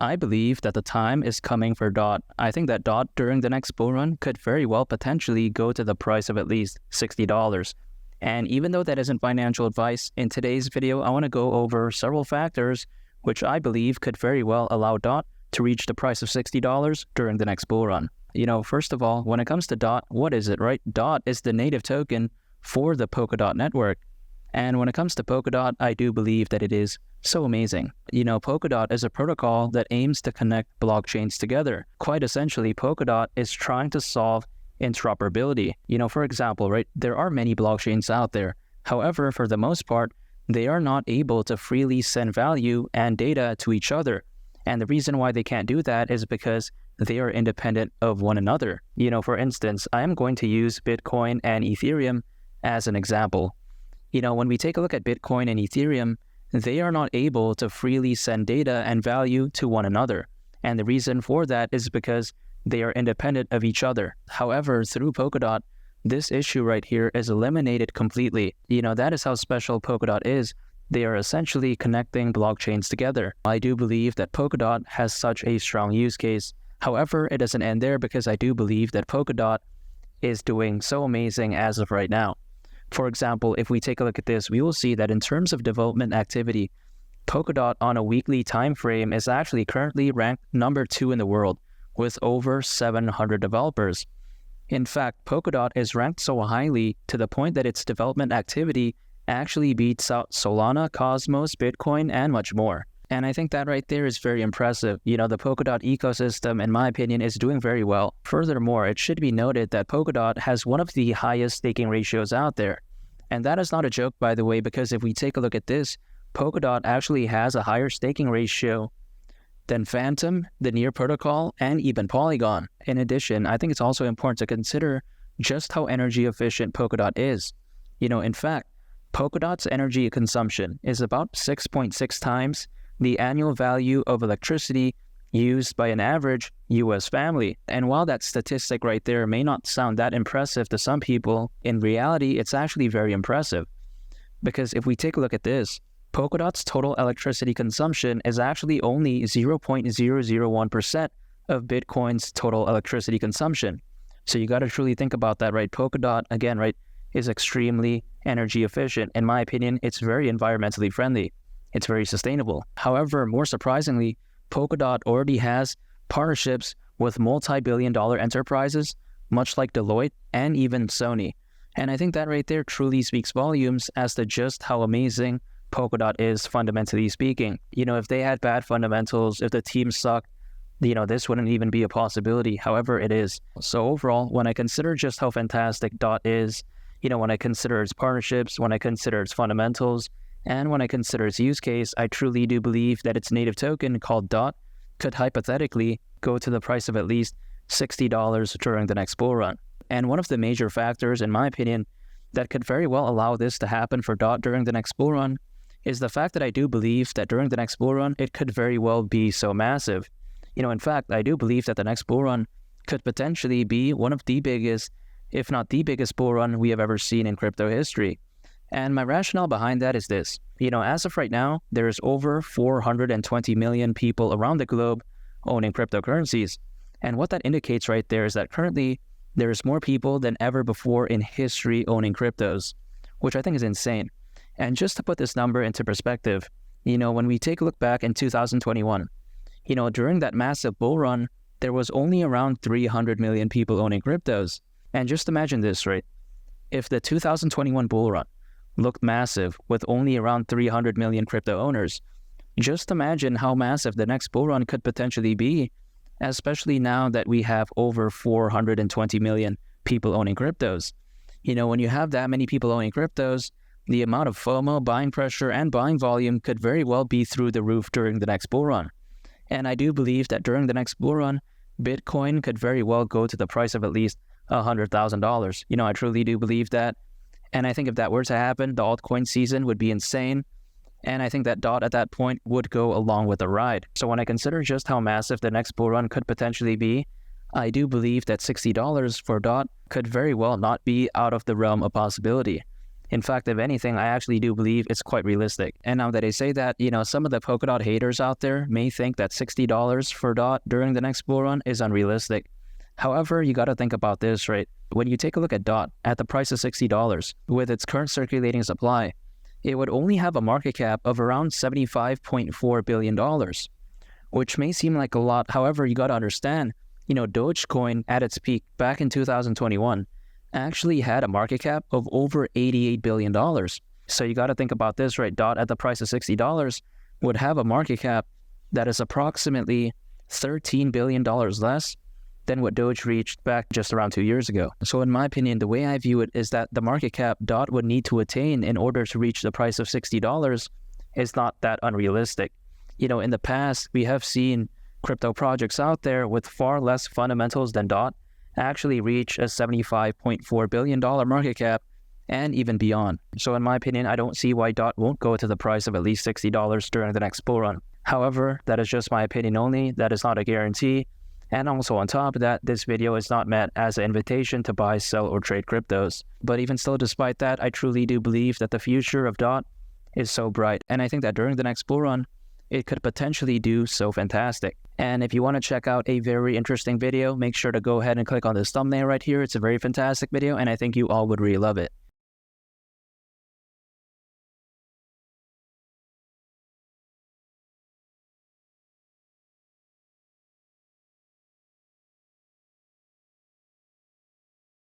I believe that the time is coming for DOT. I think that DOT during the next bull run could very well potentially go to the price of at least $60. And even though that isn't financial advice, in today's video, I want to go over several factors which I believe could very well allow DOT to reach the price of $60 during the next bull run. First of all, when it comes to DOT, what is it, right? DOT is the native token for the Polkadot network. And when it comes to Polkadot, I do believe that it is so amazing. Polkadot is a protocol that aims to connect blockchains together. Quite essentially, Polkadot is trying to solve interoperability. For example, right, there are many blockchains out there. However, for the most part, they are not able to freely send value and data to each other. And the reason why they can't do that is because they are independent of one another. For instance, I am going to use Bitcoin and Ethereum as an example. When we take a look at Bitcoin and Ethereum, they are not able to freely send data and value to one another. And the reason for that is because they are independent of each other. However, through Polkadot, this issue right here is eliminated completely. That is how special Polkadot is. They are essentially connecting blockchains together. I do believe that Polkadot has such a strong use case. However, it doesn't end there because I do believe that Polkadot is doing so amazing as of right now. For example, if we take a look at this, we will see that in terms of development activity, Polkadot on a weekly time frame is actually currently ranked number 2 in the world with over 700 developers. In fact, Polkadot is ranked so highly to the point that its development activity actually beats out Solana, Cosmos, Bitcoin, and much more. And I think that right there is very impressive. The Polkadot ecosystem, in my opinion, is doing very well. Furthermore, it should be noted that Polkadot has one of the highest staking ratios out there. And that is not a joke, by the way, because if we take a look at this, Polkadot actually has a higher staking ratio than Phantom, the Near Protocol, and even Polygon. In addition, I think it's also important to consider just how energy efficient Polkadot is. In fact, Polkadot's energy consumption is about 6.6 times the annual value of electricity used by an average US family. And while that statistic right there may not sound that impressive to some people, in reality, it's actually very impressive. Because if we take a look at this, Polkadot's total electricity consumption is actually only 0.001% of Bitcoin's total electricity consumption. So you got to truly think about that, right? Polkadot, again, right, is extremely energy efficient. In my opinion, it's very environmentally friendly. It's very sustainable. However, more surprisingly, Polkadot already has partnerships with multi-billion-dollar enterprises, much like Deloitte and even Sony. And I think that right there truly speaks volumes as to just how amazing Polkadot is, fundamentally speaking. If they had bad fundamentals, if the team sucked, this wouldn't even be a possibility. However, it is. So overall, when I consider just how fantastic DOT is, when I consider its partnerships, when I consider its fundamentals, and when I consider its use case, I truly do believe that its native token called DOT could hypothetically go to the price of at least $60 during the next bull run. And one of the major factors, in my opinion, that could very well allow this to happen for DOT during the next bull run is the fact that I do believe that during the next bull run, it could very well be so massive. In fact, I do believe that the next bull run could potentially be one of the biggest, if not the biggest bull run we have ever seen in crypto history. And my rationale behind that is this. As of right now, there's over 420 million people around the globe owning cryptocurrencies. And what that indicates right there is that currently there's more people than ever before in history owning cryptos, which I think is insane. And just to put this number into perspective, when we take a look back in 2021, during that massive bull run, there was only around 300 million people owning cryptos. And just imagine this, right? If the 2021 bull run looked massive with only around 300 million crypto owners, just imagine how massive the next bull run could potentially be, especially now that we have over 420 million people owning cryptos. When you have that many people owning cryptos, the amount of FOMO, buying pressure, and buying volume could very well be through the roof during the next bull run. And I do believe that during the next bull run, Bitcoin could very well go to the price of at least $100,000. I truly do believe that. And I think if that were to happen, the altcoin season would be insane. And I think that DOT at that point would go along with the ride. So when I consider just how massive the next bull run could potentially be, I do believe that $60 for DOT could very well not be out of the realm of possibility. In fact, if anything, I actually do believe it's quite realistic. And now that I say that, some of the Polkadot haters out there may think that $60 for DOT during the next bull run is unrealistic. However, you got to think about this, right? When you take a look at DOT at the price of $60, with its current circulating supply, it would only have a market cap of around $75.4 billion, which may seem like a lot. However, you got to understand, Dogecoin at its peak back in 2021 actually had a market cap of over $88 billion. So you got to think about this, right? DOT at the price of $60 would have a market cap that is approximately $13 billion less than what Doge reached back just around 2 years ago. So in my opinion, the way I view it is that the market cap DOT would need to attain in order to reach the price of $60 is not that unrealistic. In the past, we have seen crypto projects out there with far less fundamentals than DOT actually reach a $75.4 billion market cap and even beyond. So in my opinion, I don't see why DOT won't go to the price of at least $60 during the next bull run. However, that is just my opinion only. That is not a guarantee. And also on top of that, this video is not meant as an invitation to buy, sell, or trade cryptos. But even still, despite that, I truly do believe that the future of DOT is so bright. And I think that during the next bull run, it could potentially do so fantastic. And if you want to check out a very interesting video, make sure to go ahead and click on this thumbnail right here. It's a very fantastic video, and I think you all would really love it.